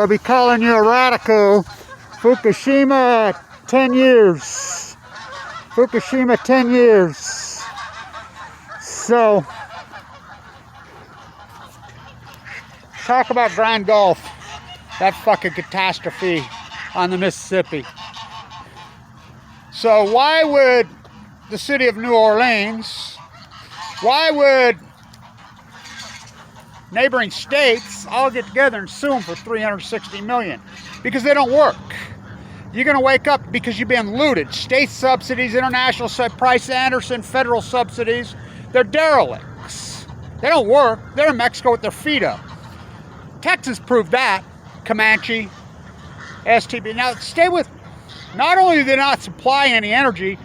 I'll be calling you a radical. Fukushima, 10 years. Fukushima, 10 years. So, talk about Grand Gulf. That fucking catastrophe on the Mississippi. So why would the city of New Orleans, why would neighboring states all get together and sue them for $360 million? Because they don't work. You're going to wake up because you've been looted. State subsidies, international Price Anderson, federal subsidies, they're derelicts. They don't work. They're in Mexico with their feet up. Texas proved that. Comanche, STB. Now, stay with me. Not only do they not supply any energy,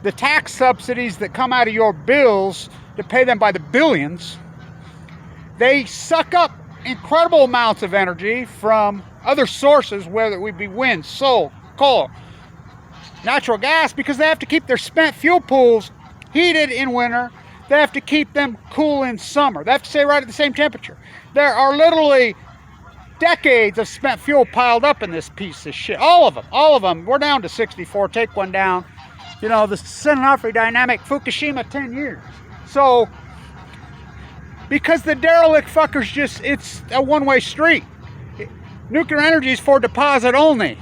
the tax subsidies that come out of your bills to pay them by the billions, they suck up incredible amounts of energy from other sources, whether it be wind, solar, coal, natural gas, because they have to keep their spent fuel pools heated in winter. They have to keep them cool in summer. They have to stay right at the same temperature. There are literally decades of spent fuel piled up in this piece of shit. All of them. We're down to 64. Take one down. You know, the Sinatra dynamic, Fukushima, 10 years. So, because the derelict fuckers just, it's a one-way street. Nuclear energy is for deposit only.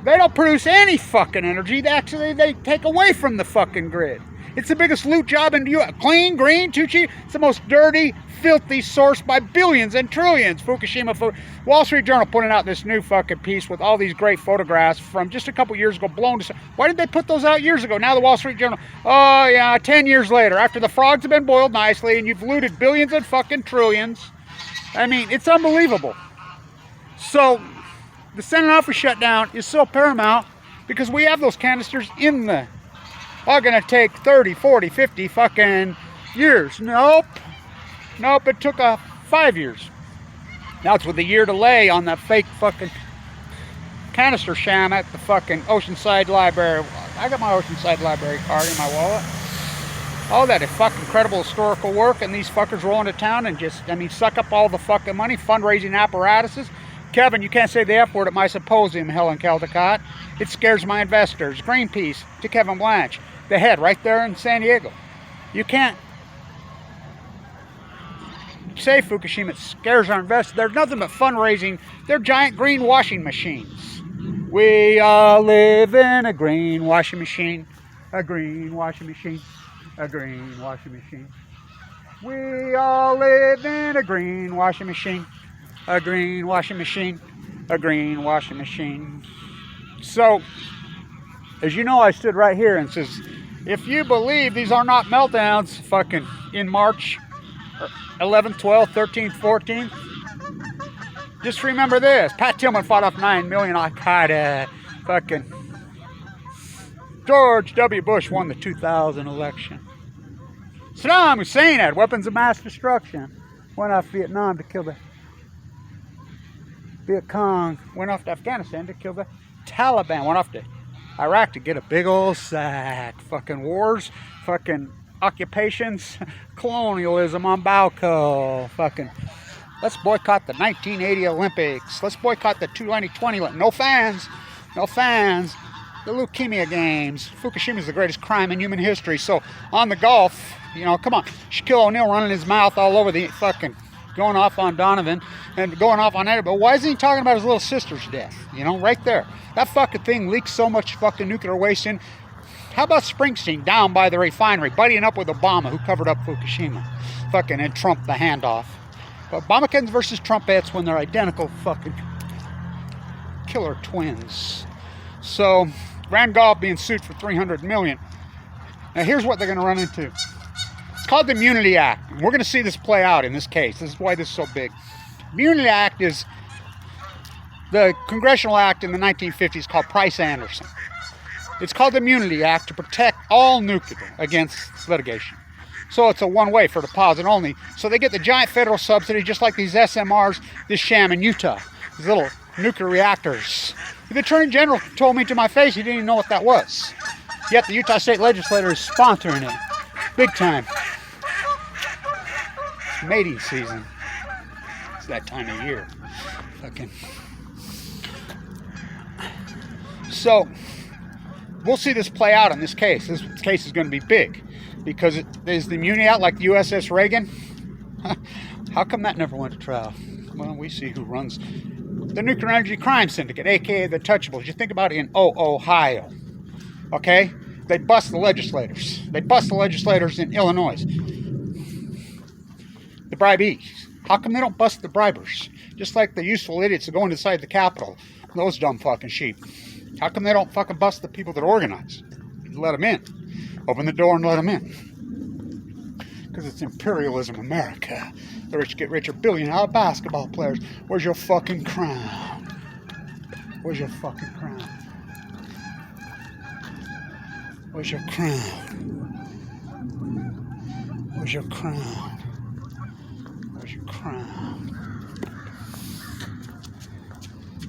They don't produce any fucking energy. They take away from the fucking grid. It's the biggest loot job in the U.S. Clean, green, too cheap. It's the most dirty, filthy source by billions and trillions. Fukushima. Wall Street Journal putting out this new fucking piece with all these great photographs from just a couple years ago, blown to... Why did they put those out years ago? Now the Wall Street Journal, oh yeah, 10 years later, after the frogs have been boiled nicely and you've looted billions and fucking trillions. I mean, it's unbelievable. So, the Senate office shutdown is so paramount because we have those canisters in the... Are going to take 30, 40, 50 fucking years. Nope, it took 5 years. That's with a year delay on that fake fucking canister sham at the fucking Oceanside Library. I got my Oceanside Library card in my wallet. All that is fucking incredible historical work, and these fuckers roll into town and just, I mean, suck up all the fucking money, fundraising apparatuses. Kevin, you can't say the F word at my symposium, Helen Caldecott. It scares my investors. Greenpeace to Kevin Blanche. The head right there in San Diego. You can't say Fukushima, it scares our investors. There's nothing but fundraising. They're giant green washing machines. We all live in a green washing machine. A green washing machine. A green washing machine. We all live in a green washing machine. A green washing machine. A green washing machine. So, as you know, I stood right here and says, if you believe these are not meltdowns fucking in March 11th, 12th, 13th, 14th, just remember this. Pat Tillman fought off 9 million Al-Qaeda. Fucking George W. Bush won the 2000 election. Saddam Hussein had weapons of mass destruction. Went off Vietnam to kill the Viet Cong. Went off to Afghanistan to kill the Taliban. Went off to Iraq to get a big old sack. Fucking wars, fucking occupations, colonialism on Balco. Fucking, let's boycott the 1980 Olympics. Let's boycott the 2020. No fans. No fans. The leukemia games. Fukushima is the greatest crime in human history. So on the Gulf, you know, come on. Shaquille O'Neal running his mouth all over the fucking, going off on Donovan and going off on everybody. But why isn't he talking about his little sister's death? You know, right there. That fucking thing leaks so much fucking nuclear waste in. How about Springsteen down by the refinery, buddying up with Obama, who covered up Fukushima, fucking, and Trump the handoff. But Obamacans versus Trumpettes when they're identical fucking killer twins. So, Grand Gulf being sued for $300 million. Now here's what they're going to run into. It's called the Immunity Act. We're going to see this play out in this case. This is why this is so big. Immunity Act is the congressional act in the 1950s called Price Anderson. It's called the Immunity Act to protect all nuclear against litigation. So it's a one-way for deposit only. So they get the giant federal subsidy just like these SMRs, this sham in Utah, these little nuclear reactors. The Attorney General told me to my face he didn't even know what that was. Yet the Utah State Legislature is sponsoring it. Big time. It's mating season. It's that time of year. Fucking. So, we'll see this play out in this case. This case is going to be big because there's the immunity out like the USS Reagan. How come that never went to trial? Well, we see who runs the Nuclear Energy Crime Syndicate, aka the Touchables. You think about it in Ohio, okay? They bust the legislators. They bust the legislators in Illinois. The bribees. How come they don't bust the bribers? Just like the useful idiots that go inside the Capitol. Those dumb fucking sheep. How come they don't fucking bust the people that organize? Let them in. Open the door and let them in. Because it's imperialism America. The rich get richer, billion-dollar basketball players. Where's your fucking crown? Where's your fucking crown? Where's your crown? Where's your crown? Where's your crown?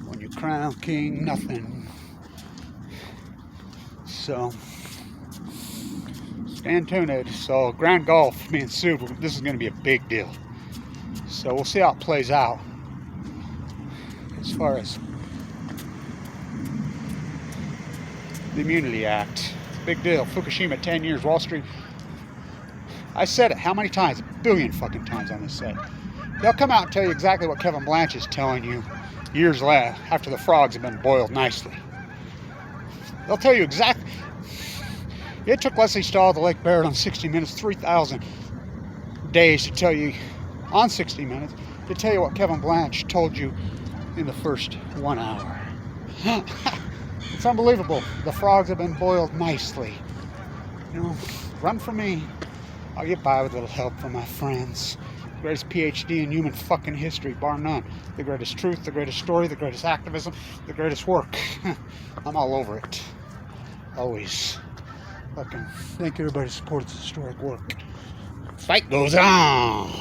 When you crown king, nothing. So, stand tuned. So, Grand Gulf being sued, this is going to be a big deal. So, we'll see how it plays out. As far as the Immunity Act. Big deal. Fukushima, 10 years. Wall Street. I said it how many times? A billion fucking times on this set. They'll come out and tell you exactly what Kevin Blanch is telling you years later, after the frogs have been boiled nicely. They'll tell you exactly. It took Leslie Stahl, the Lake Barrett, on 60 Minutes, 3,000 days to tell you, on 60 Minutes, to tell you what Kevin Blanch told you in the first 1 hour. It's unbelievable. The frogs have been boiled nicely. You know, run for me. I'll get by with a little help from my friends. The greatest PhD in human fucking history, bar none. The greatest truth, the greatest story, the greatest activism, the greatest work. I'm all over it. Always. Fucking thank everybody who supports the historic work. Fight goes on.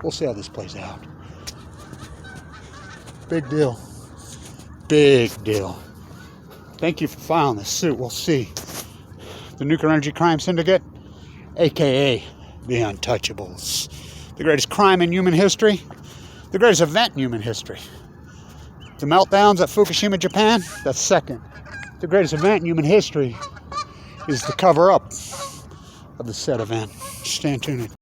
We'll see how this plays out. Big deal. Big deal. Thank you for filing this suit. We'll see. The Nuclear Energy Crime Syndicate, a.k.a. the Untouchables. The greatest crime in human history. The greatest event in human history. The meltdowns at Fukushima, Japan, that's second. The greatest event in human history is the cover-up of the said event. Stand tuned.